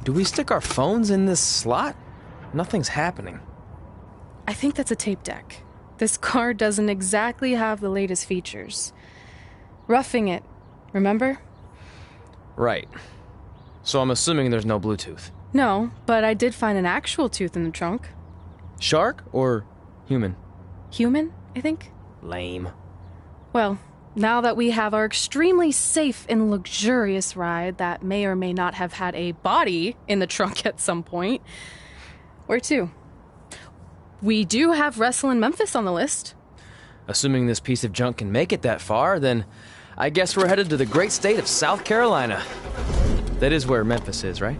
Do we stick our phones in this slot? Nothing's happening. I think that's a tape deck. This car doesn't exactly have the latest features. Roughing it, remember? Right. So I'm assuming there's no Bluetooth. No, but I did find an actual tooth in the trunk. Shark or human? Human, I think. Lame. Well, now that we have our extremely safe and luxurious ride that may or may not have had a body in the trunk at some point, where to? We do have Wrestle in Memphis on the list. Assuming this piece of junk can make it that far, then I guess we're headed to the great state of South Carolina. That is where Memphis is, right?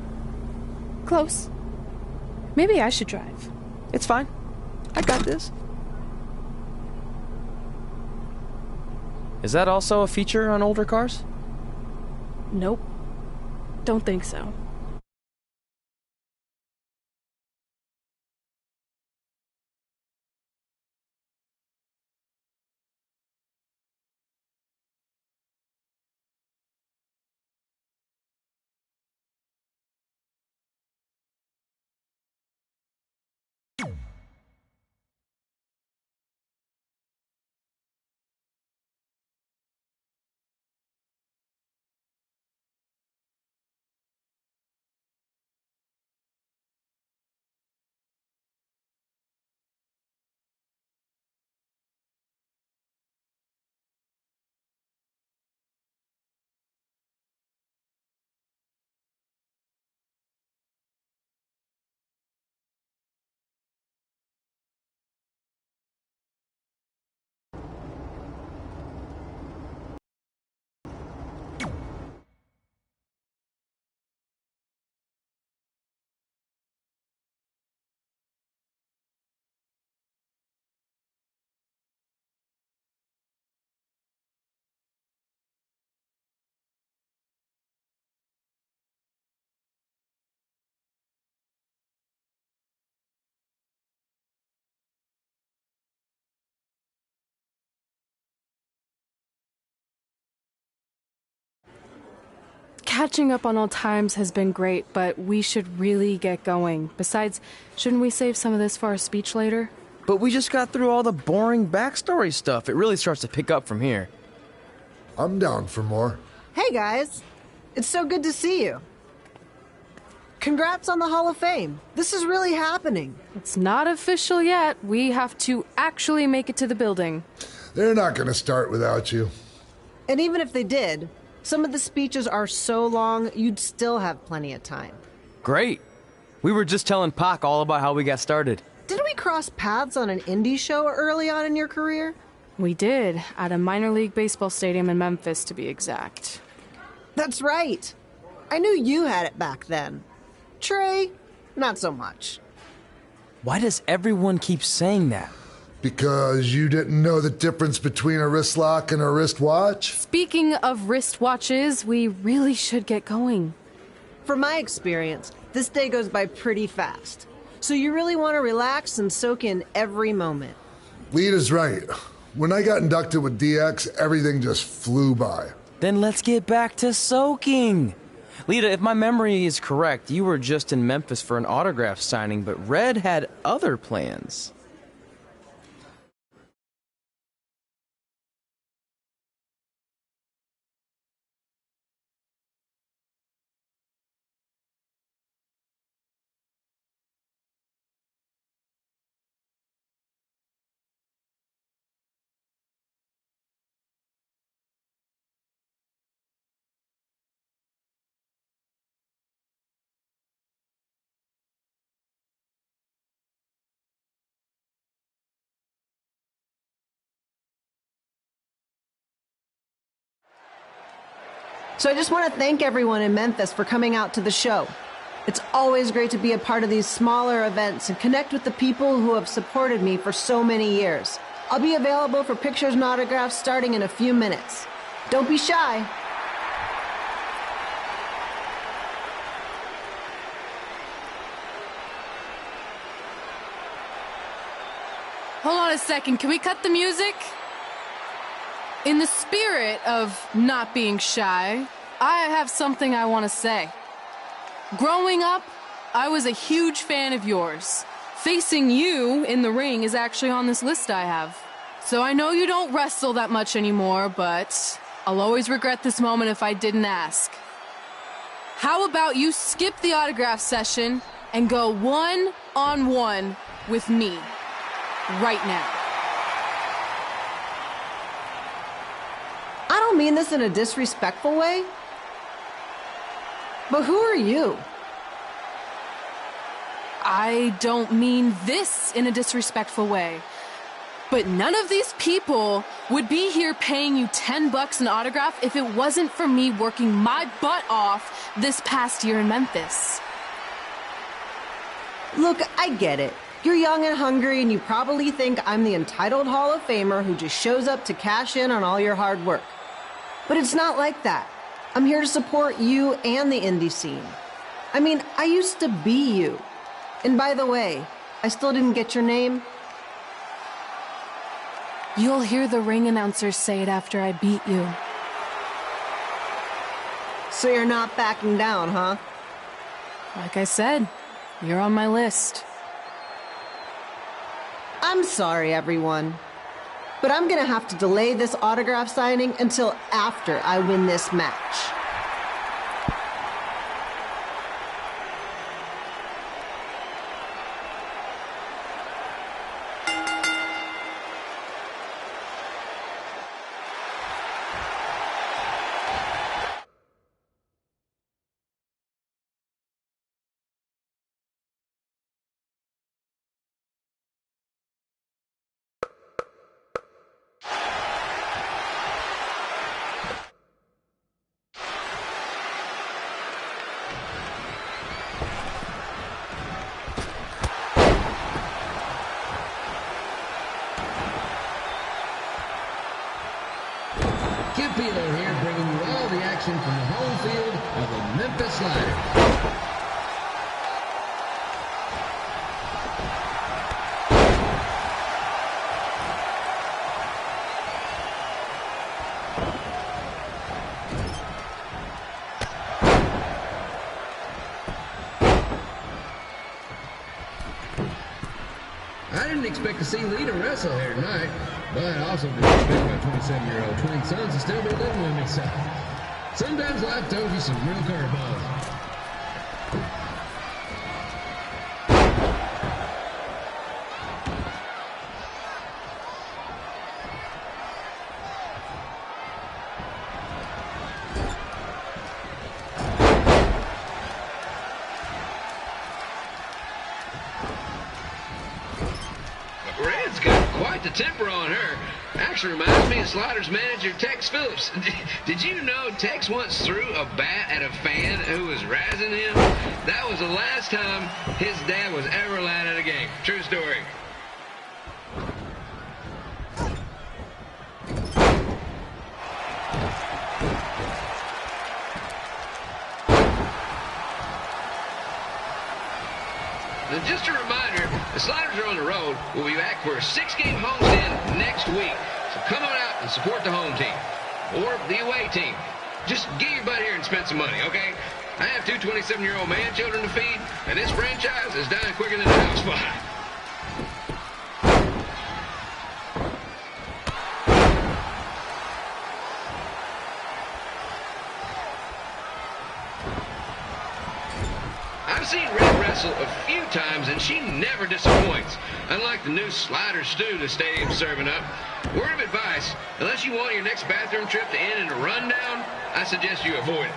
Close. Maybe I should drive. It's fine. I got this. Is that also a feature on older cars? Nope. Don't think so. Catching up on old times has been great, but we should really get going. Besides, shouldn't we save some of this for our speech later? But we just got through all the boring backstory stuff. It really starts to pick up from here. I'm down for more. Hey guys, it's so good to see you. Congrats on the Hall of Fame. This is really happening. It's not official yet. We have to actually make it to the building. They're not going to start without you. And even if they did, some of the speeches are so long, you'd still have plenty of time. Great. We were just telling Pac all about how we got started. Didn't we cross paths on an indie show early on in your career? We did, at a minor league baseball stadium in Memphis, to be exact. That's right. I knew you had it back then. Trey, not so much. Why does everyone keep saying that? Because you didn't know the difference between a wrist lock and a wristwatch? Speaking of wristwatches, we really should get going. From my experience, this day goes by pretty fast. So you really want to relax and soak in every moment. Lita's right. When I got inducted with DX, everything just flew by. Then let's get back to soaking. Lita, if my memory is correct, you were just in Memphis for an autograph signing, but Red had other plans. So I just want to thank everyone in Memphis for coming out to the show. It's always great to be a part of these smaller events and connect with the people who have supported me for so many years. I'll be available for pictures and autographs starting in a few minutes. Don't be shy. Hold on a second, can we cut the music? In the spirit of not being shy, I have something I want to say. Growing up, I was a huge fan of yours. Facing you in the ring is actually on this list I have. So I know you don't wrestle that much anymore, but I'll always regret this moment if I didn't ask. How about you skip the autograph session and go one-on-one with me right now? I don't mean this in a disrespectful way, but who are you? I don't mean this in a disrespectful way, but none of these people would be here paying you $10 an autograph if it wasn't for me working my butt off this past year in Memphis. Look, I get it. You're young and hungry, and you probably think I'm the entitled Hall of Famer who just shows up to cash in on all your hard work. But it's not like that. I'm here to support you and the indie scene. I mean, I used to be you. And by the way, I still didn't get your name. You'll hear the ring announcer say it after I beat you. So you're not backing down, huh? Like I said, you're on my list. I'm sorry, everyone. But I'm gonna have to delay this autograph signing until after I win this match. Capillo here, bringing you all the action from the home field of the Memphis Sliders. I didn't expect to see Lita wrestle here tonight, but I also didn't expect my 27-year-old twin sons to still be living with me, so sometimes life throws you some real curveballs. Red's got quite the temper on her. Actually reminds me of Sliders manager Tex Phillips. Did you know Tex once threw a bat at a fan who was razzing him? That was the last time his dad was ever allowed at a game. True story. And just a reminder, the Sliders are on the road. We'll be back for a 6-game homestand next week. So come on out and support the home team. Or the away team. Just get your butt here and spend some money, okay? I have two 27-year-old man children to feed, and this franchise is dying quicker than a house fire. I've seen Red wrestle a few times, and she never disappoints. Unlike the new slider stew the stadium's serving up. Word of advice, unless you want your next bathroom trip to end in a rundown, I suggest you avoid it.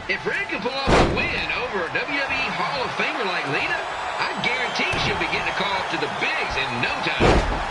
If Red can pull off a win over a WWE Hall of Famer like Lita, I guarantee she'll be getting a call up to the bigs in no time.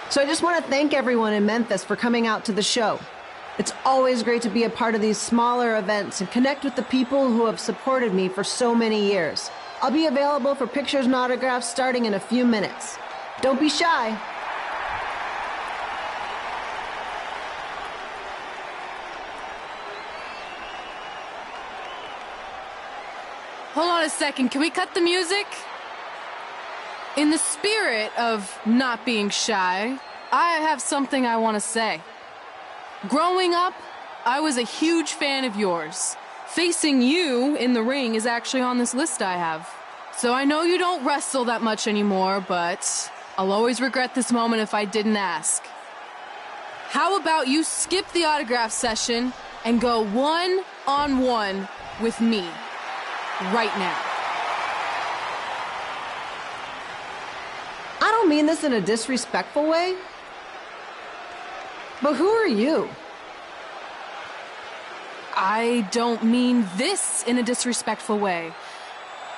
So I just want to thank everyone in Memphis for coming out to the show. It's always great to be a part of these smaller events and connect with the people who have supported me for so many years. I'll be available for pictures and autographs starting in a few minutes. Don't be shy. Hold on a second, can we cut the music? In the spirit of not being shy, I have something I want to say. Growing up, I was a huge fan of yours. Facing you in the ring is actually on this list I have. So I know you don't wrestle that much anymore, but I'll always regret this moment if I didn't ask. How about you skip the autograph session and go one-on-one with me right now? I don't mean this in a disrespectful way, but who are you? I don't mean this in a disrespectful way,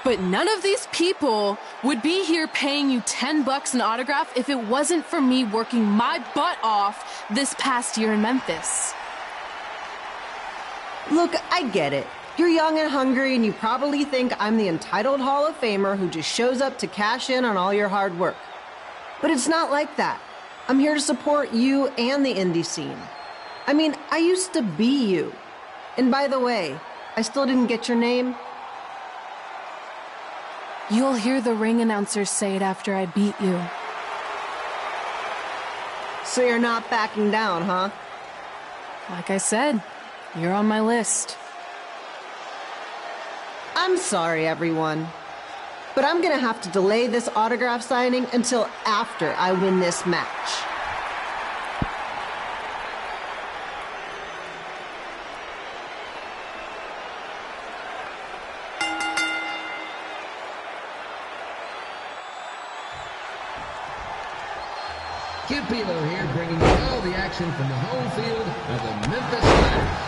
but none of these people would be here paying you $10 an autograph if it wasn't for me working my butt off this past year in Memphis. Look, I get it. You're young and hungry, and you probably think I'm the entitled Hall of Famer who just shows up to cash in on all your hard work. But it's not like that. I'm here to support you and the indie scene. I mean, I used to be you. And by the way, I still didn't get your name. You'll hear the ring announcers say it after I beat you. So you're not backing down, huh? Like I said, you're on my list. I'm sorry, everyone. But I'm gonna have to delay this autograph signing until after I win this match. Kid Pilo here, bringing you all the action from the home field of the Memphis Sliders.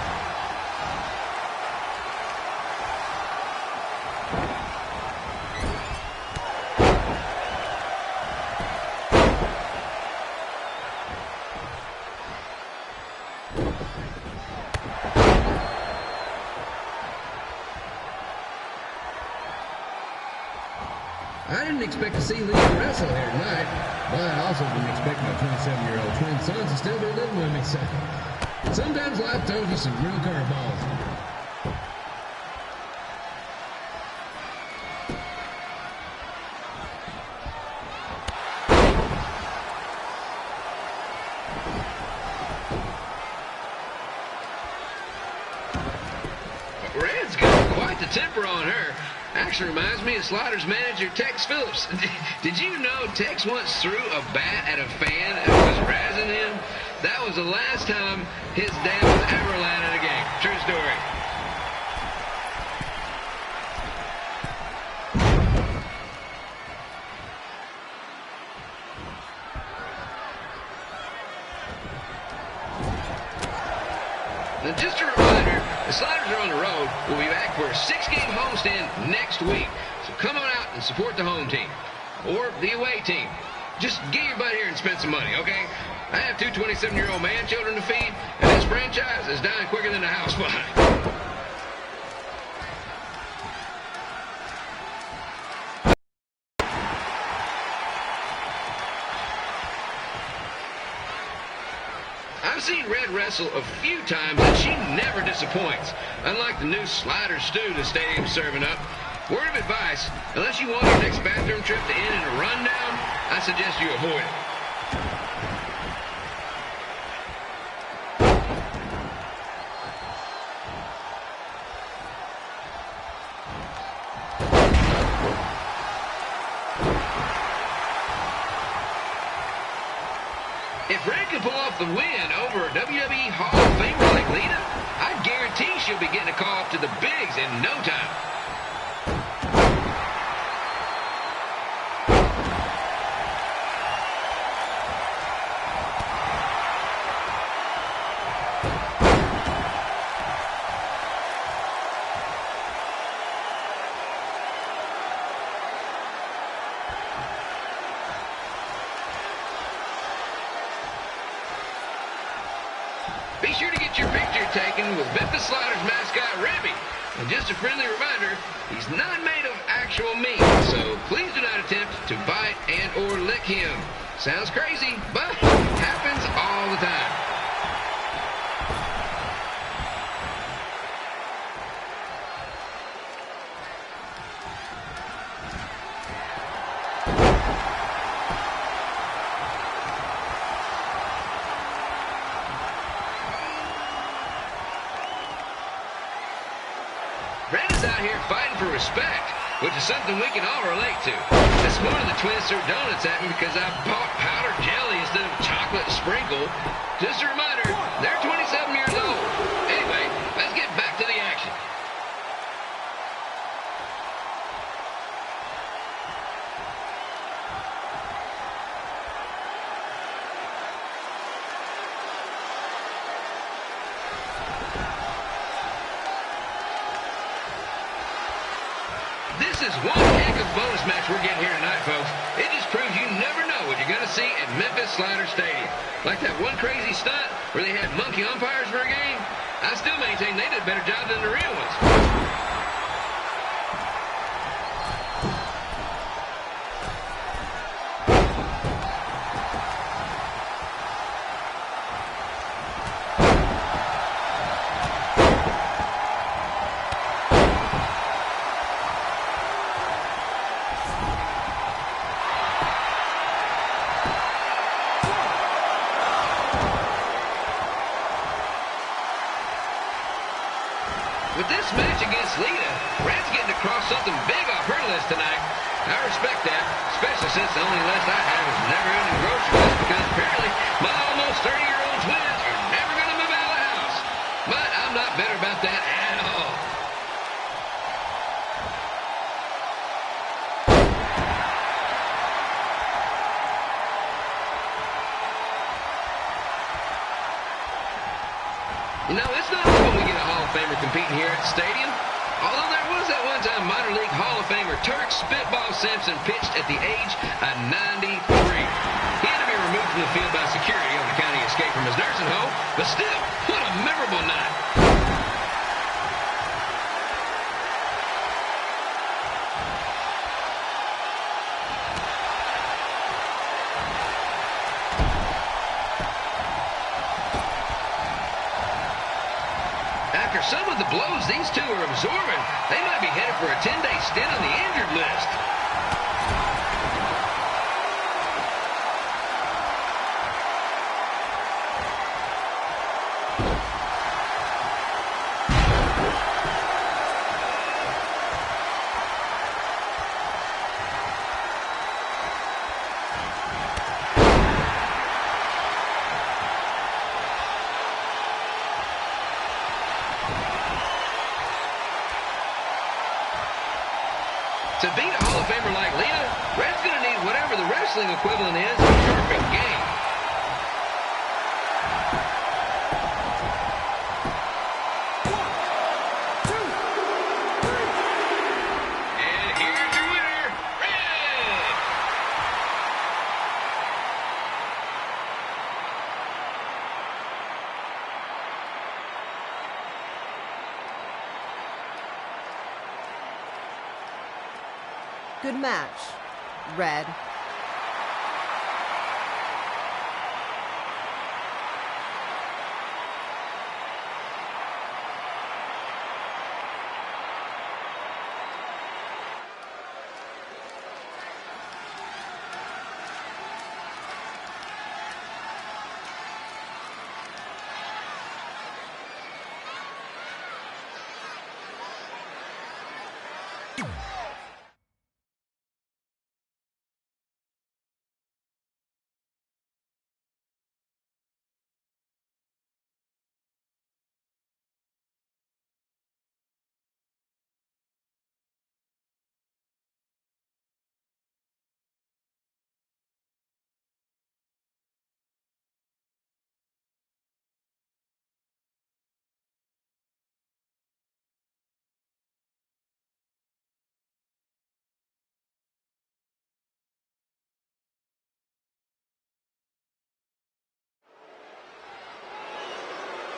I didn't expect to see Lee wrestle here tonight, but I also didn't expect my 27-year-old twin sons to still be living with me. So sometimes life throws you some real curveballs. Red's got quite the temper on her. Actually reminds me of Sliders manager Tex Phillips. Did you know Tex once threw a bat at a fan that was razzing him? That was the last time his dad was ever allowed in a game. True story. Now, just a reminder, the Sliders are on the road. We'll be back for a 6-game homestand next week. So come on out and support the home team or the away team. Just get your butt here and spend some money, okay? I have 2 27-year-old man children to feed, and this franchise is dying quicker than the house fly. I've seen Red wrestle a few times, and she never disappoints. Unlike the new slider stew the stadium's serving up. Word of advice, unless you want your next bathroom trip to end in a rundown, I suggest you avoid it. If Red can pull off the win over a WWE Hall of Famer like Lita, I guarantee she'll be getting a call up to the bigs in no time. be sure to get your picture taken with Memphis Sliders mascot Rebby. And just a friendly reminder, he's not made of actual meat, so please do not attempt to bite and or lick him. Sounds crazy, but happens all the time. Red is out here fighting for respect, which is something we can all relate to. This morning the twins threw donuts at me because I bought powdered jelly instead of chocolate sprinkle. Just a reminder, they're 27 years old. Anyway, let's get back to the action. This is one heck of a bonus match we're getting here tonight, folks. It just proves you never know what you're going to see at Memphis Slider Stadium. Like that one crazy stunt where they had monkey umpires for a game. I still maintain they did a better job than the real ones. With this match against Lita, Red's getting across something big off her list tonight. I respect that, especially since the only list I have is never-ending grocery list because apparently my almost 30-year-old twins are never going to move out of the house. But I'm not bitter about that at all. You know, it's not often we get a Hall of Famer competing here at the stadium. Although there was that one time minor league Hall of Famer Turk Spitball Simpson pitched at the age of 93. He had to be removed from the field by security on account of escape from his nursing home, but still, what a memorable night. After some of the blows these two are absorbing, they might be headed for a 10-day stint on the injured list. To beat a Hall of Famer like Lita, Red's going to need whatever the wrestling equivalent is of a perfect game. And here's your winner, Red! Good match, Red.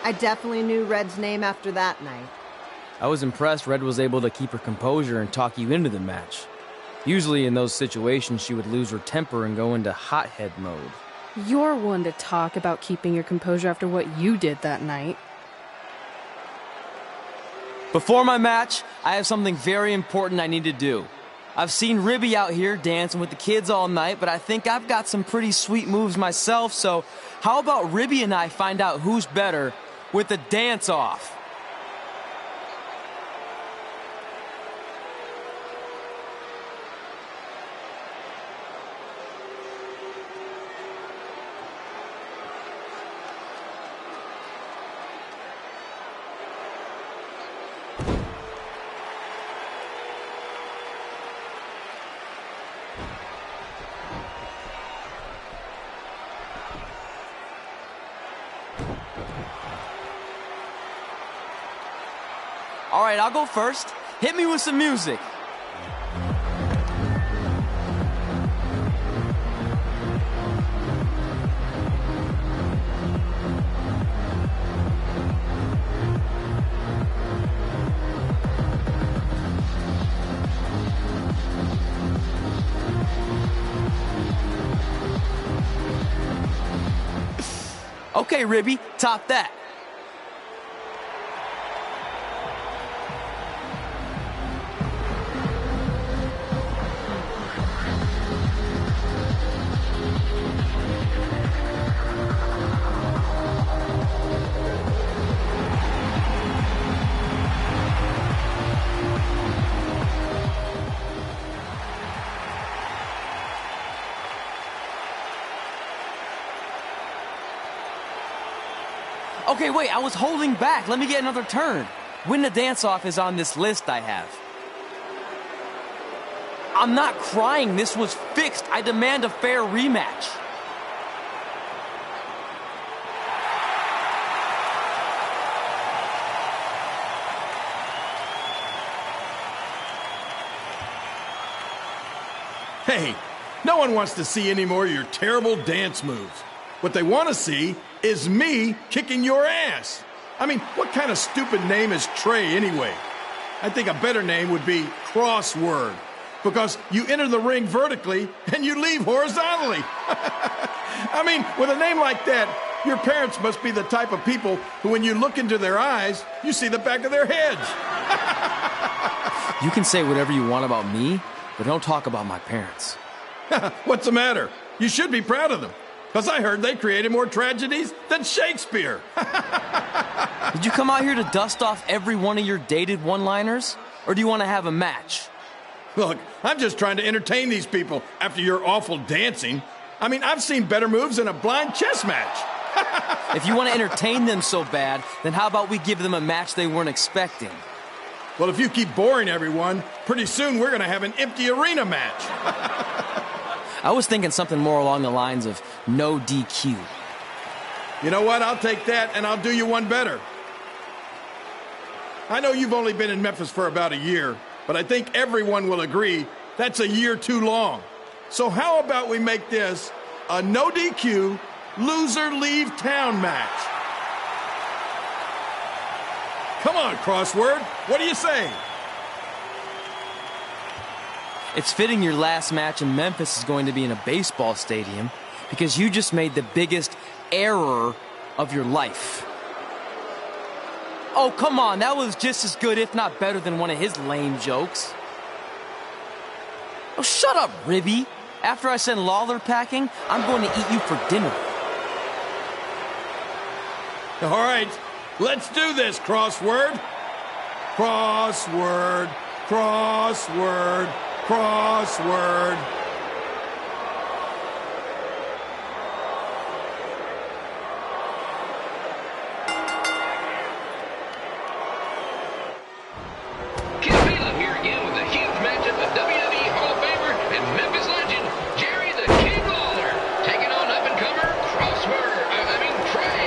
I definitely knew Red's name after that night. I was impressed Red was able to keep her composure and talk you into the match. Usually in those situations, she would lose her temper and go into hothead mode. You're one to talk about keeping your composure after what you did that night. Before my match, I have something very important I need to do. I've seen Ribby out here dancing with the kids all night, but I think I've got some pretty sweet moves myself, so how about Ribby and I find out who's better with the dance-off? All right, I'll go first. Hit me with some music. Okay, Ribby, top that. Okay, wait, I was holding back. Let me get another turn. Win the dance-off is on this list I have. I'm not crying. This was fixed. I demand a fair rematch. Hey, no one wants to see any more of your terrible dance moves. What they want to see is me kicking your ass. I mean, what kind of stupid name is Trey anyway? I think a better name would be Crossword, because you enter the ring vertically and you leave horizontally. I mean, with a name like that, your parents must be the type of people who, when you look into their eyes, you see the back of their heads. You can say whatever you want about me, but don't talk about my parents. What's the matter? You should be proud of them, because I heard they created more tragedies than Shakespeare. Did you come out here to dust off every one of your dated one-liners? Or do you want to have a match? Look, I'm just trying to entertain these people after your awful dancing. I mean, I've seen better moves in a blind chess match. If you want to entertain them so bad, then how about we give them a match they weren't expecting? Well, if you keep boring everyone, pretty soon we're going to have an empty arena match. I was thinking something more along the lines of no DQ. You know what? I'll take that, and I'll do you one better. I know you've only been in Memphis for about a year, but I think everyone will agree that's a year too long. So how about we make this a no DQ, loser leave town match? Come on, Crossword. What do you say? It's fitting your last match in Memphis is going to be in a baseball stadium because you just made the biggest error of your life. Oh, come on. That was just as good, if not better, than one of his lame jokes. Oh, shut up, Ribby. After I send Lawler packing, I'm going to eat you for dinner. All right, let's do this, Crossword. Crossword, crossword, crossword. Kid Phelan here again with a huge matchup of WWE Hall of Famer and Memphis legend Jerry the King Lawler taking on up-and-comer Trey.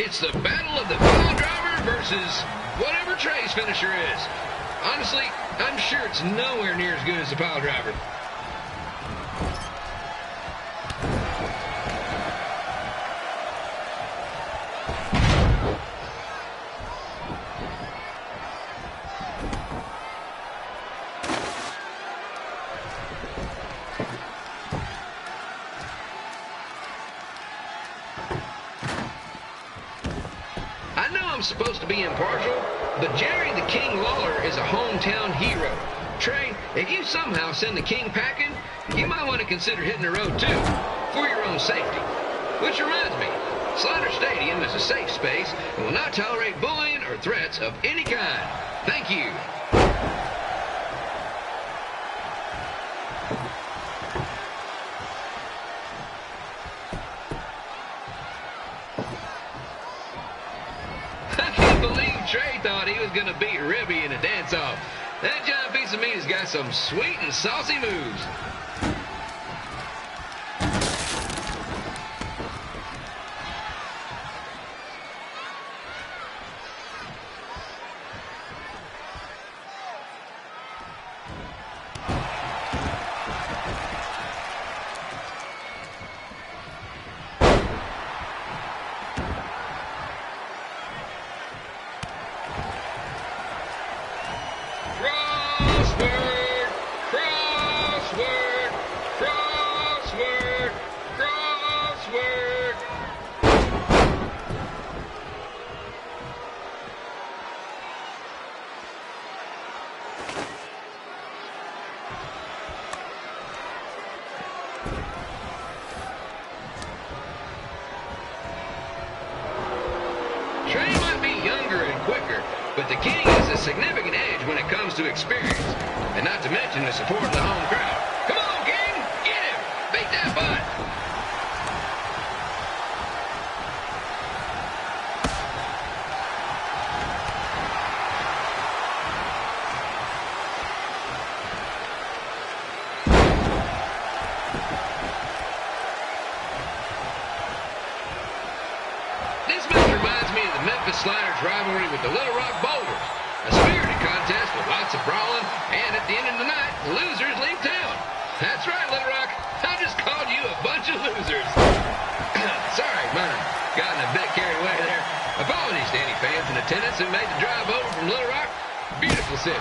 It's the battle of the pile driver versus whatever Trey's finisher is. Honestly, I'm sure it's nowhere near as good as the pile driver. Supposed to be impartial, but Jerry the King Lawler is a hometown hero. Trey, if you somehow send the King packing, you might want to consider hitting the road too, for your own safety. Which reminds me, Slider Stadium is a safe space and will not tolerate bullying or threats of any kind. Thank you. Trey thought he was going to beat Ribby in a dance-off. That giant piece of meat has got some sweet and saucy moves. Trey might be younger and quicker, but the King has a significant edge when it comes to experience, and not to mention the support of the home crowd. Come on, King! Get him! Beat that butt! This match reminds me of the Memphis Sliders rivalry with the Little Rock Boulders. A spirited contest with lots of brawling, and at the end of the night, the losers leave town. That's right, Little Rock. I just called you a bunch of losers. Sorry, might have gotten a bit carried away there. Apologies to any fans in attendance who made the drive over from Little Rock. Beautiful city.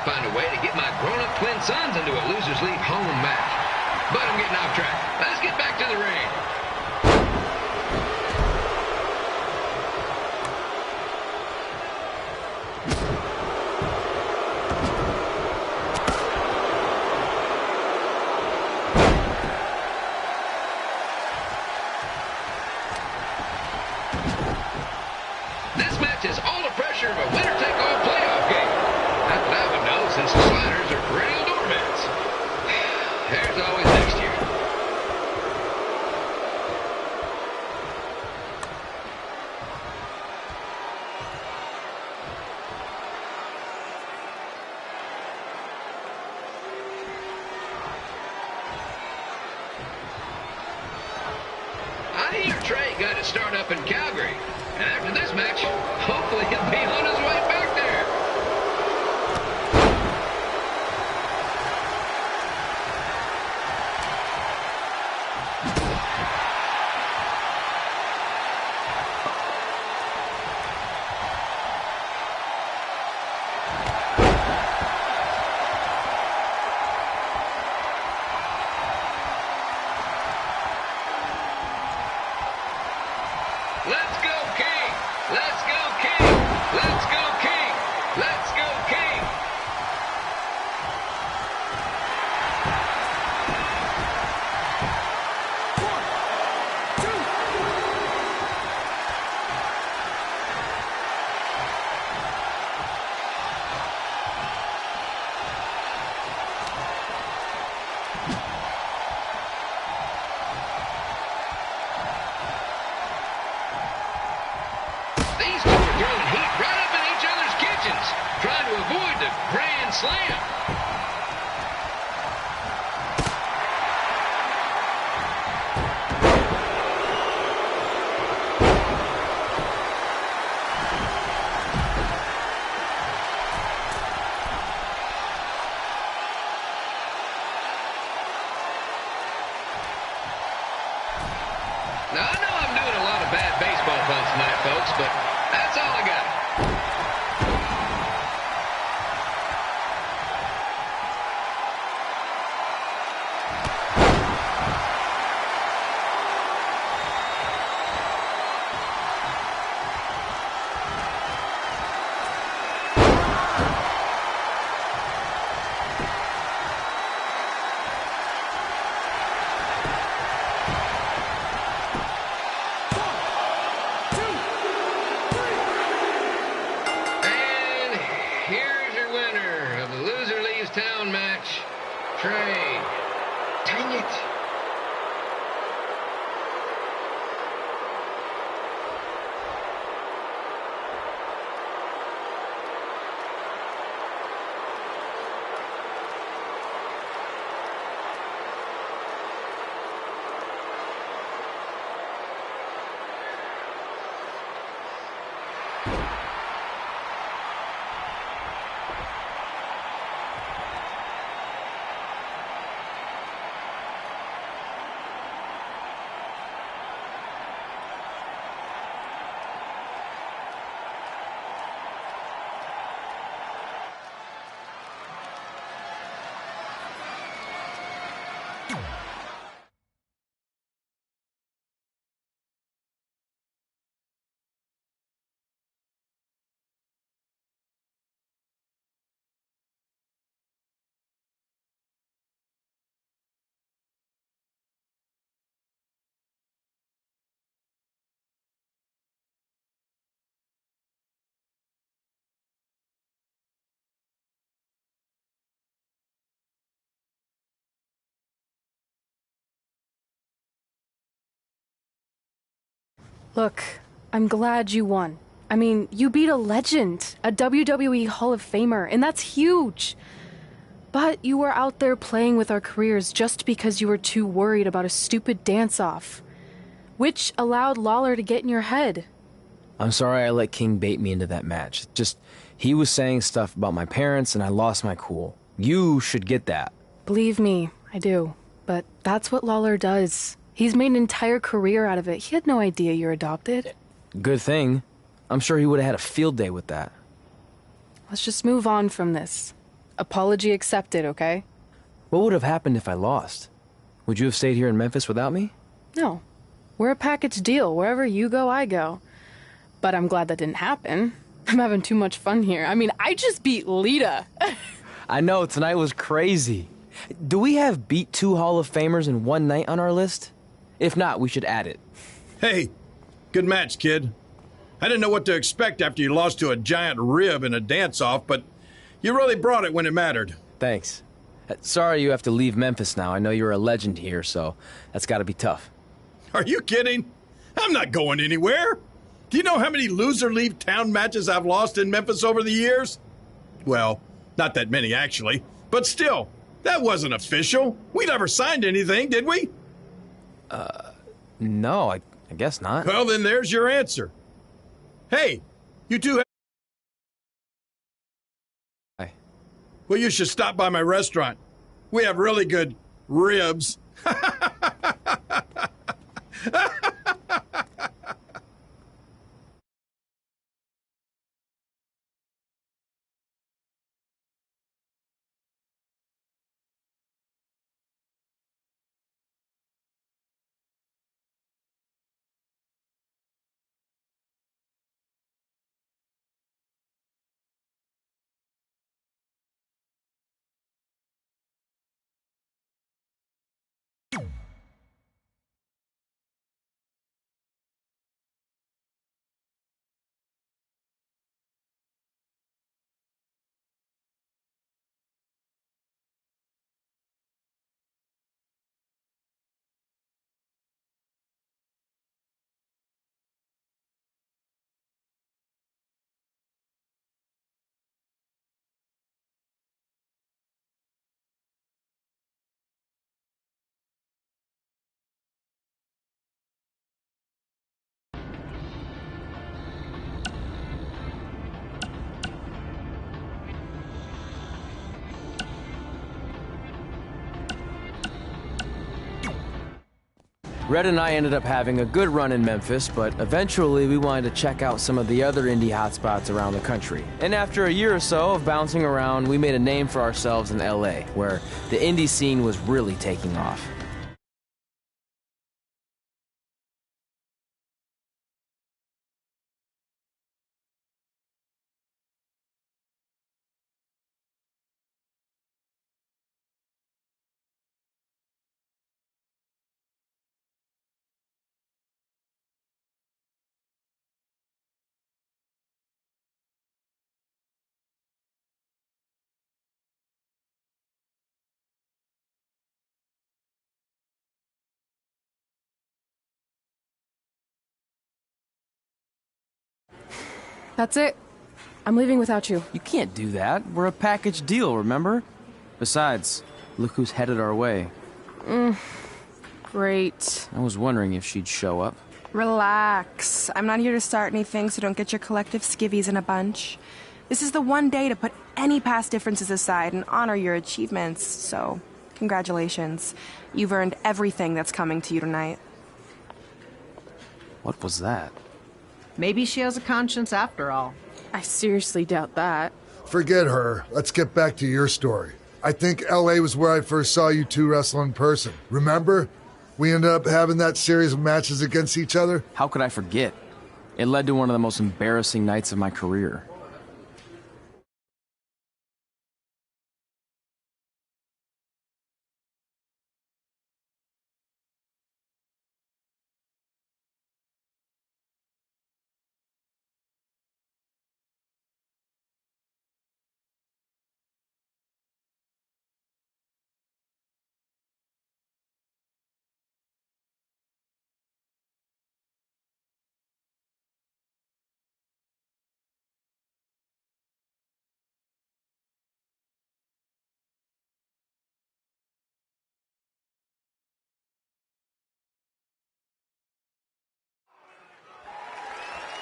Find a way to get my grown-up twin sons into a losers leave home match. But I'm getting off track. Let's get back to the ring. This match has all the pressure of a winner-take-all playoff game. Not that I would know, since the Sliders are perennial doormats. There's always next year. I hear Trey got his start up in Calgary, and after this match, hopefully he'll be on his way back there. Let's go, King! Let's go, King! Let's go, King! slam. Now, I know I'm doing a lot of bad baseball puns tonight, folks, but that's all I got. Here's your winner of the Loser Leaves Town match, Trey. Dang it. Look, I'm glad you won. I mean, you beat a legend, a WWE Hall of Famer, and that's huge. But you were out there playing with our careers just because you were too worried about a stupid dance-off, which allowed Lawler to get in your head. I'm sorry I let King bait me into that match. Just, he was saying stuff about my parents and I lost my cool. You should get that. Believe me, I do. But that's what Lawler does. He's made an entire career out of it. He had no idea you're adopted. Good thing. I'm sure he would have had a field day with that. Let's just move on from this. Apology accepted, okay? What would have happened if I lost? Would you have stayed here in Memphis without me? No. We're a package deal. Wherever you go, I go. But I'm glad that didn't happen. I'm having too much fun here. I mean, I just beat Lita. I know, tonight was crazy. Do we have beat 2 Hall of Famers in one night on our list? If not, we should add it. Hey, good match, kid. I didn't know what to expect after you lost to a giant rib in a dance-off, but you really brought it when it mattered. Thanks. Sorry you have to leave Memphis now. I know you're a legend here, so that's gotta be tough. Are you kidding? I'm not going anywhere. Do you know how many loser leave town matches I've lost in Memphis over the years? Well, not that many, actually. But still, that wasn't official. We never signed anything, did we? No, I guess not. Well, then there's your answer. Hey, you two... Hi. Well, you should stop by my restaurant. We have really good ribs. Red and I ended up having a good run in Memphis, but eventually we wanted to check out some of the other indie hotspots around the country. And after a year or so of bouncing around, we made a name for ourselves in LA, where the indie scene was really taking off. That's it. I'm leaving without you. You can't do that. We're a package deal, remember? Besides, look who's headed our way. Great. I was wondering if she'd show up. Relax. I'm not here to start anything, so don't get your collective skivvies in a bunch. This is the one day to put any past differences aside and honor your achievements, so congratulations. You've earned everything that's coming to you tonight. What was that? Maybe she has a conscience after all. I seriously doubt that. Forget her. Let's get back to your story. I think LA was where I first saw you two wrestle in person. Remember? We ended up having that series of matches against each other. How could I forget? It led to one of the most embarrassing nights of my career.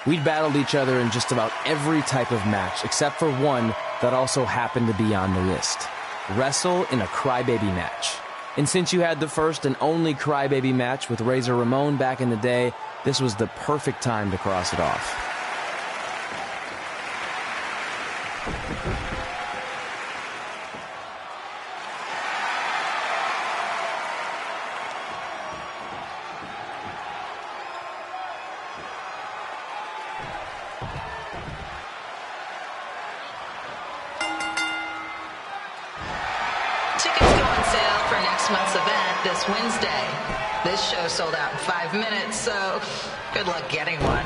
We'd battled each other in just about every type of match, except for one that also happened to be on the list. Wrestle in a crybaby match. And since you had the first and only crybaby match with Razor Ramon back in the day, this was the perfect time to cross it off. Tickets go on sale for next month's event this Wednesday. This show sold out in 5 minutes, so good luck getting one.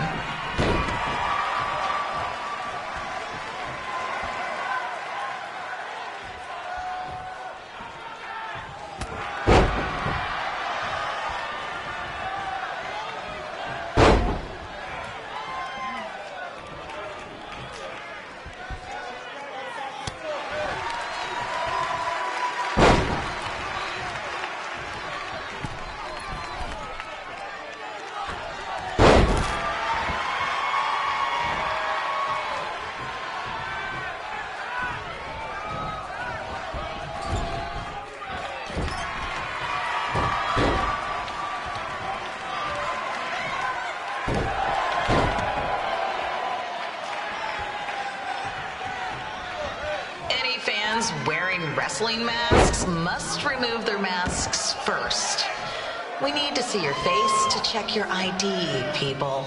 Wearing wrestling masks must remove their masks first. We need to see your face to check your ID, people.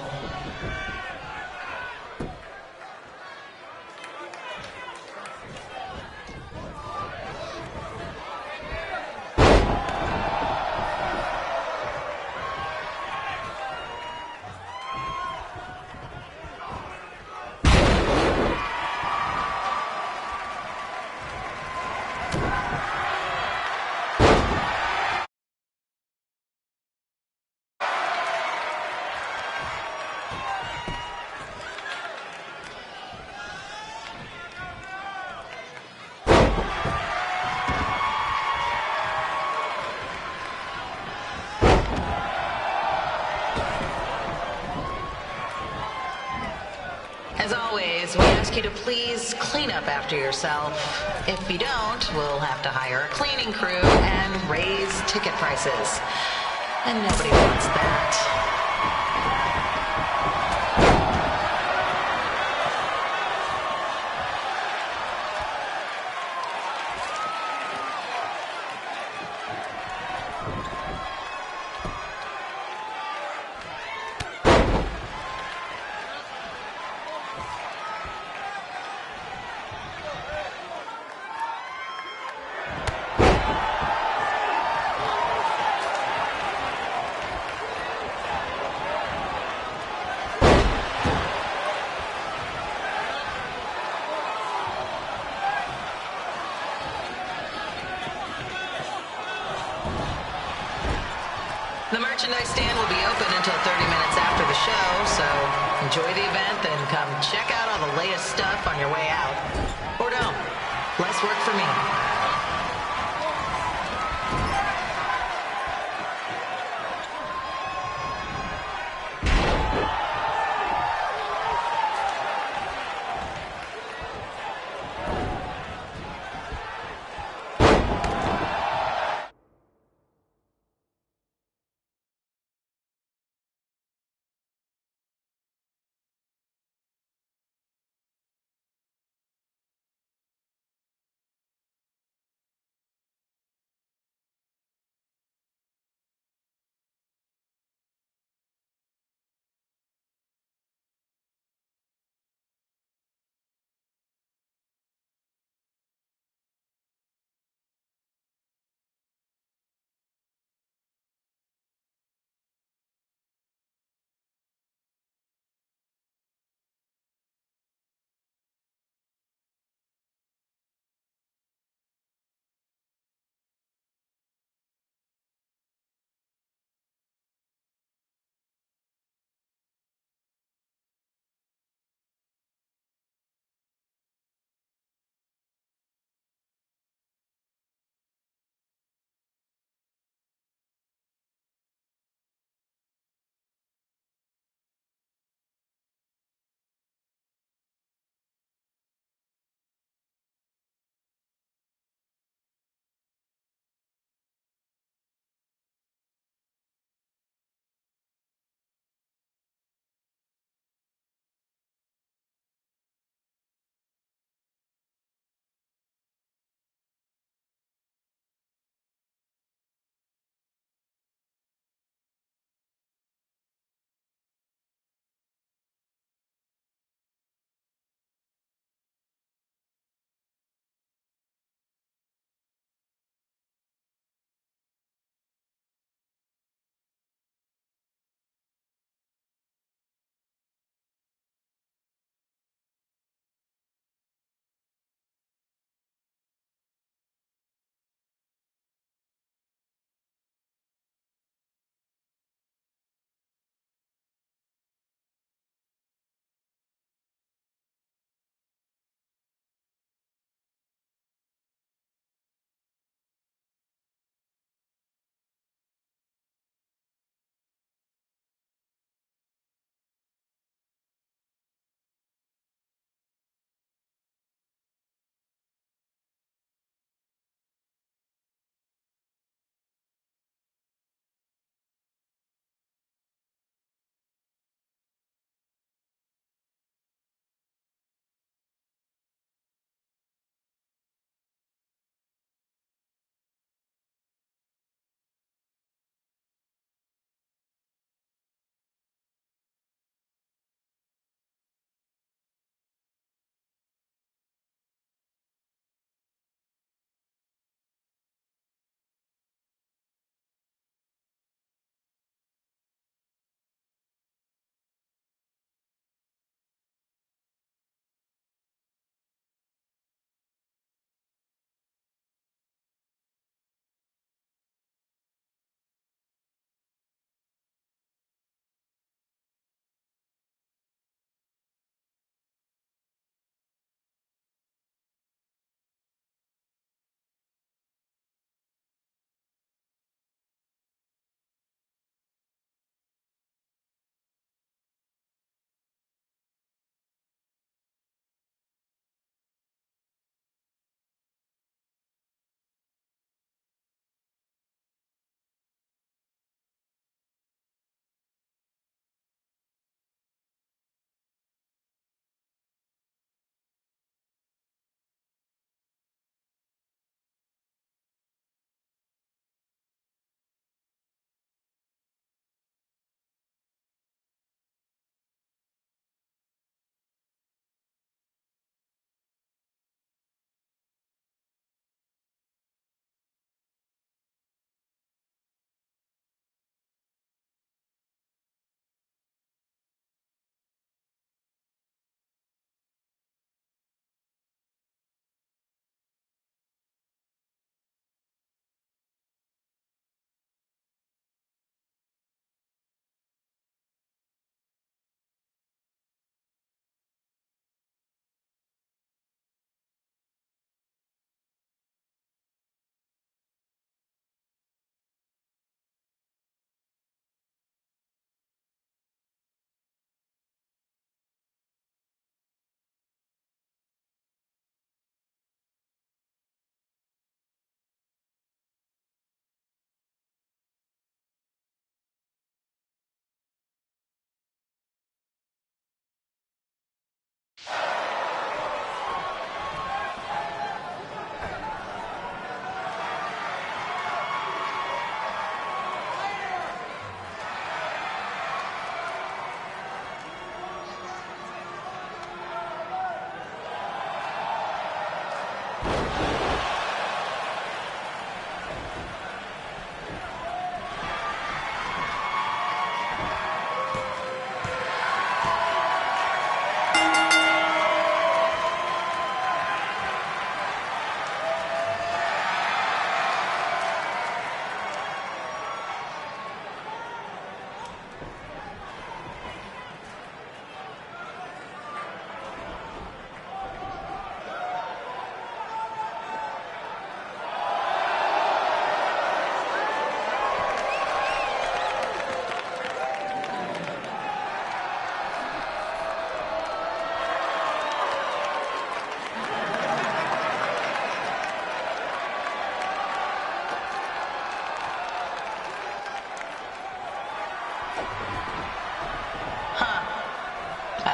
As always, we ask you to please clean up after yourself. If you don't, we'll have to hire a cleaning crew and raise ticket prices. And nobody wants that. The merchandise stand will be open until 30 minutes after the show, so enjoy the event and come check out all the latest stuff on your way out. Or don't. Less work for me.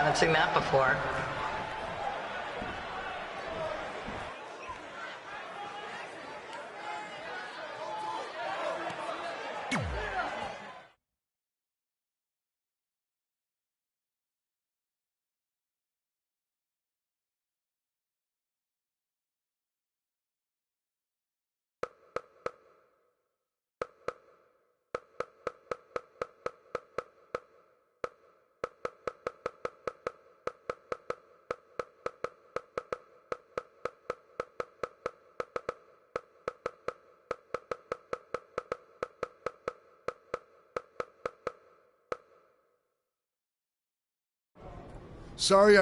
haven't seen that before. Sorry,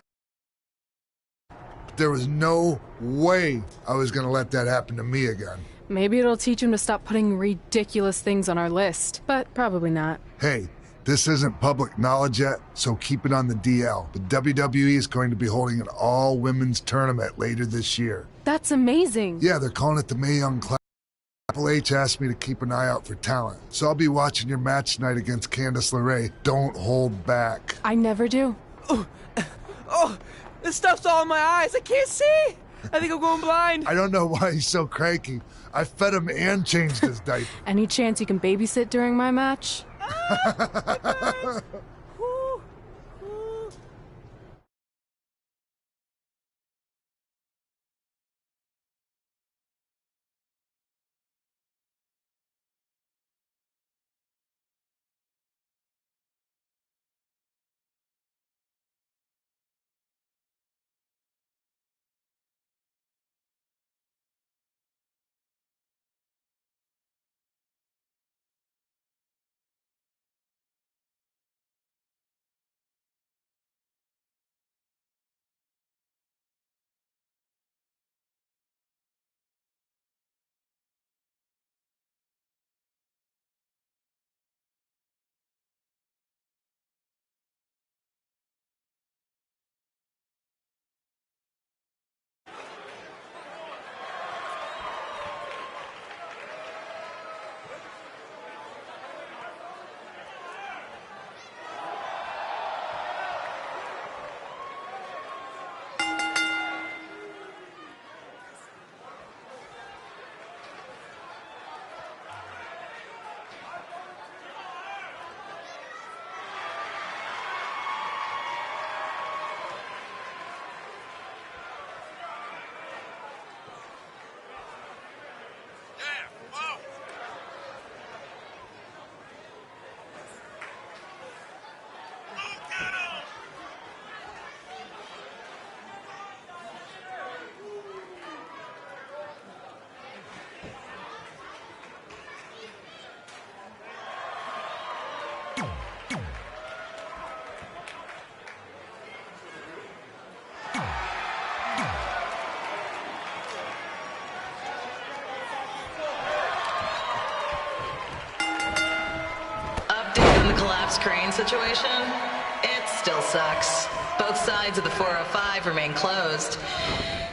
there was no way I was going to let that happen to me again. Maybe it'll teach him to stop putting ridiculous things on our list, but probably not. Hey, this isn't public knowledge yet, so keep it on the DL. The WWE is going to be holding an all-women's tournament later this year. That's amazing. Yeah, they're calling it the Mae Young Classic. Triple H asked me to keep an eye out for talent, so I'll be watching your match tonight against Candice LeRae. Don't hold back. I never do. Oh, this stuff's all in my eyes. I can't see. I think I'm going blind. I don't know why he's so cranky. I fed him and changed his diaper. Any chance you can babysit during my match? Crane situation, it still sucks. Both sides of the 405 remain closed.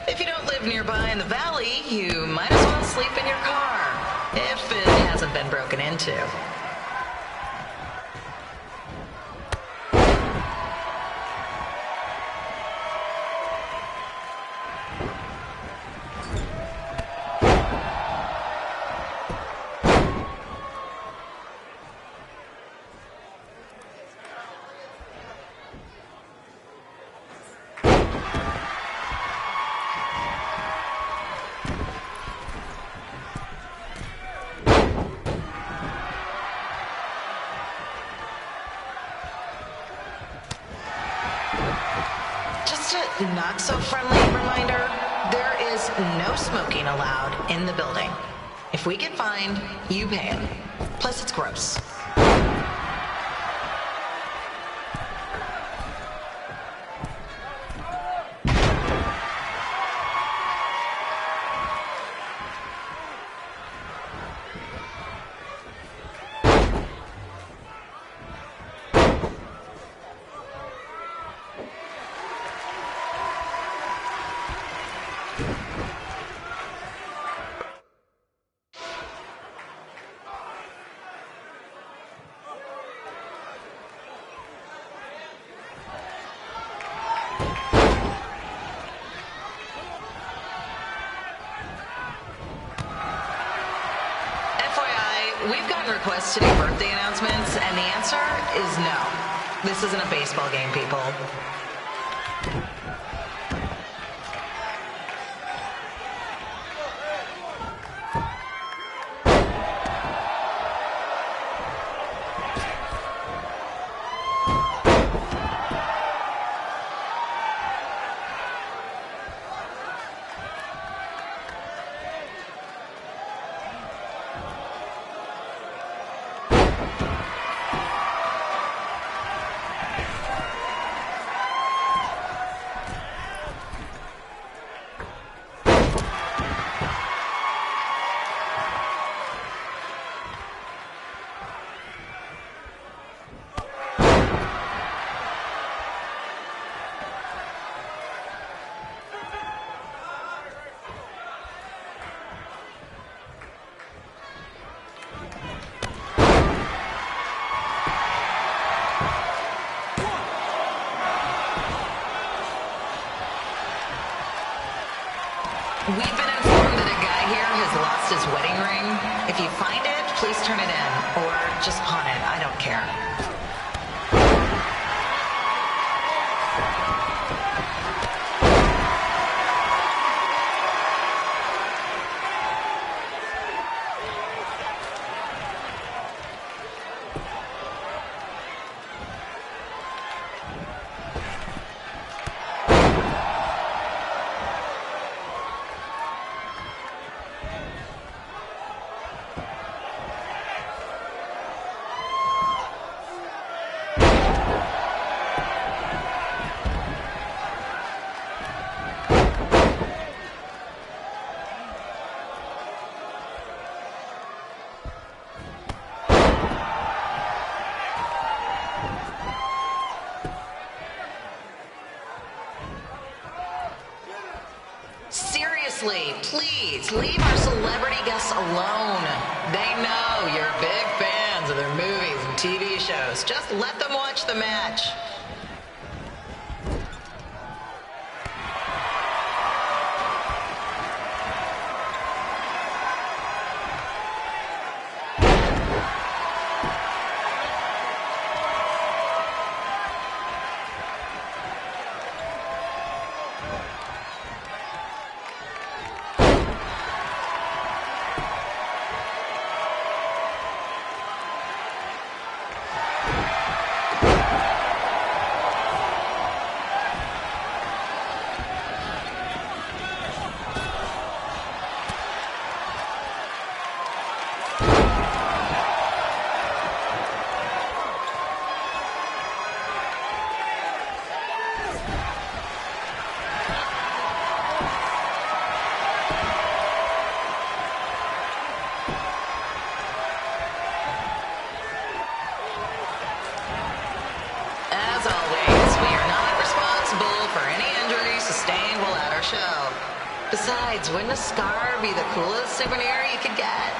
If you don't live nearby in the valley, you might as well sleep in your car, if it hasn't been broken into. Not so friendly reminder, there is no smoking allowed in the building. If we get fined, you pay it. Plus, it's gross. we've gotten requests to do birthday announcements, and the answer is no. This isn't a baseball game, people. We've been informed that a guy here has lost his wedding ring. If you find it, please turn it in. Or just pawn it. I don't care. Seriously, please, leave our celebrity guests alone. They know you're big fans of their movies and TV shows. Just let them watch the match. As always, we are not responsible for any injuries sustained while at our show. Besides, wouldn't a scar be the coolest souvenir you could get?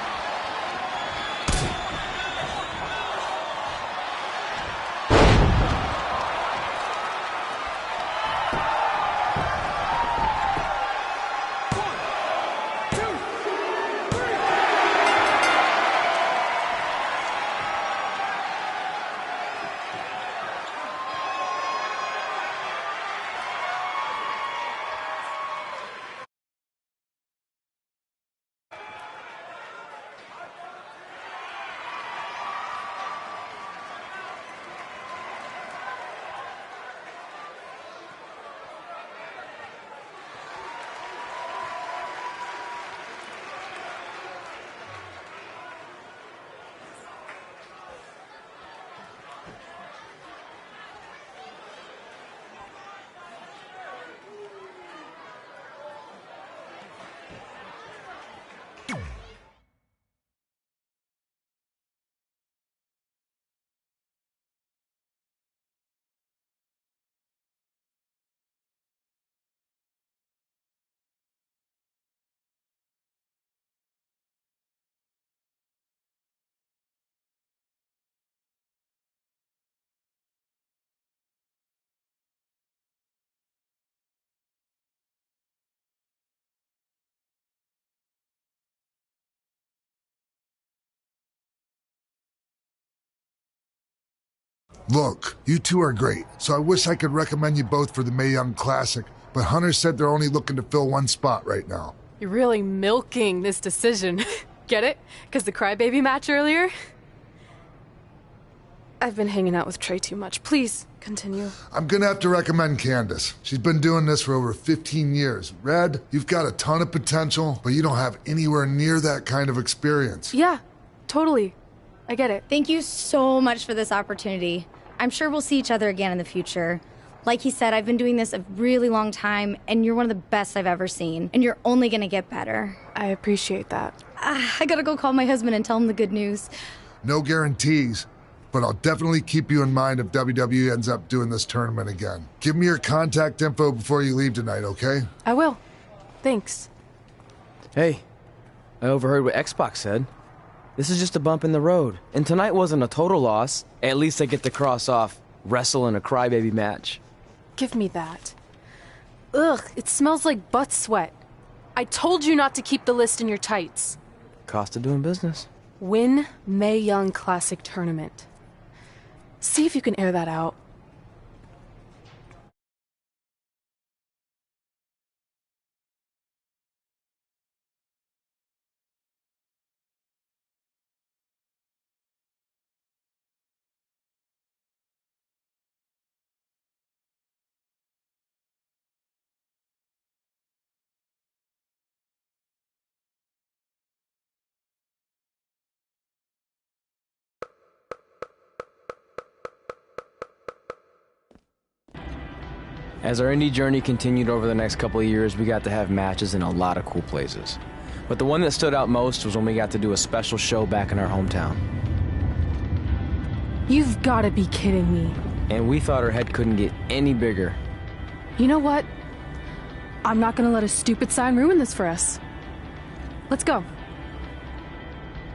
Look, you two are great, so I wish I could recommend you both for the Mae Young Classic, but Hunter said they're only looking to fill one spot right now. You're really milking this decision. Get it? Because the crybaby match earlier? I've been hanging out with Trey too much. Please, continue. I'm gonna have to recommend Candace. She's been doing this for over 15 years. Red, you've got a ton of potential, but you don't have anywhere near that kind of experience. Yeah, totally. I get it. Thank you so much for this opportunity. I'm sure we'll see each other again in the future. Like he said, I've been doing this a really long time, and you're one of the best I've ever seen. And you're only gonna get better. I appreciate that. I gotta go call my husband and tell him the good news. No guarantees, but I'll definitely keep you in mind if WWE ends up doing this tournament again. Give me your contact info before you leave tonight, okay? I will. Thanks. Hey, I overheard what Xbox said. This is just a bump in the road, and tonight wasn't a total loss. At least I get to cross off wrestle in a crybaby match. Give me that. Ugh, it smells like butt sweat. I told you not to keep the list in your tights. Cost of doing business. Win Mae Young Classic Tournament. See if you can air that out. As our indie journey continued over the next couple of years, we got to have matches in a lot of cool places. But the one that stood out most was when we got to do a special show back in our hometown. You've gotta be kidding me. And we thought our head couldn't get any bigger. You know what? I'm not gonna let a stupid sign ruin this for us. Let's go.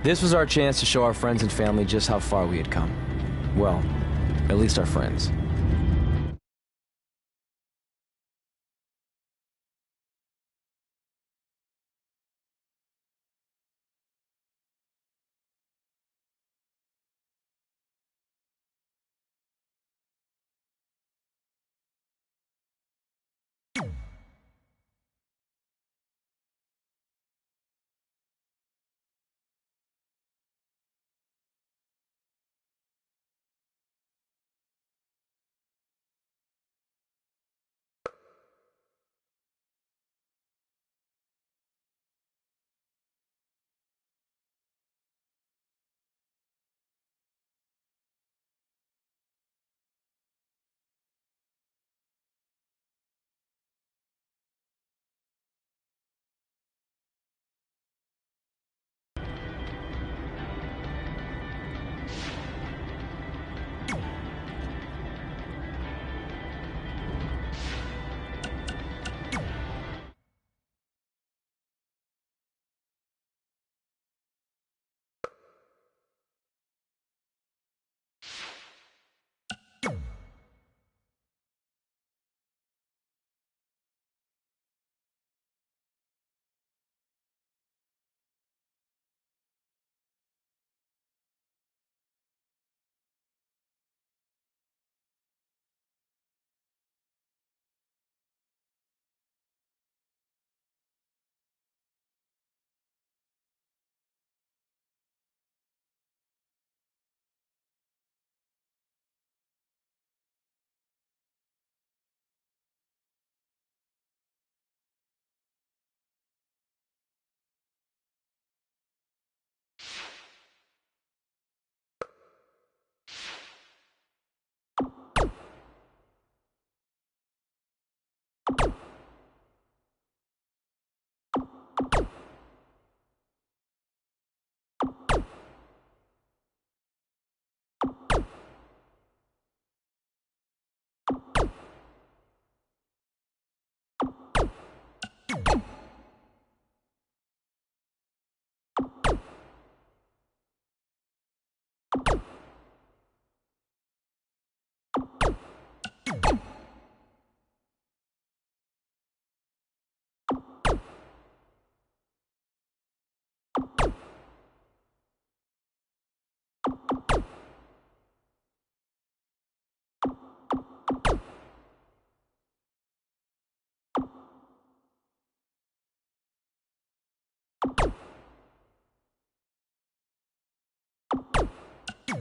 This was our chance to show our friends and family just how far we had come. Well, at least our friends.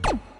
you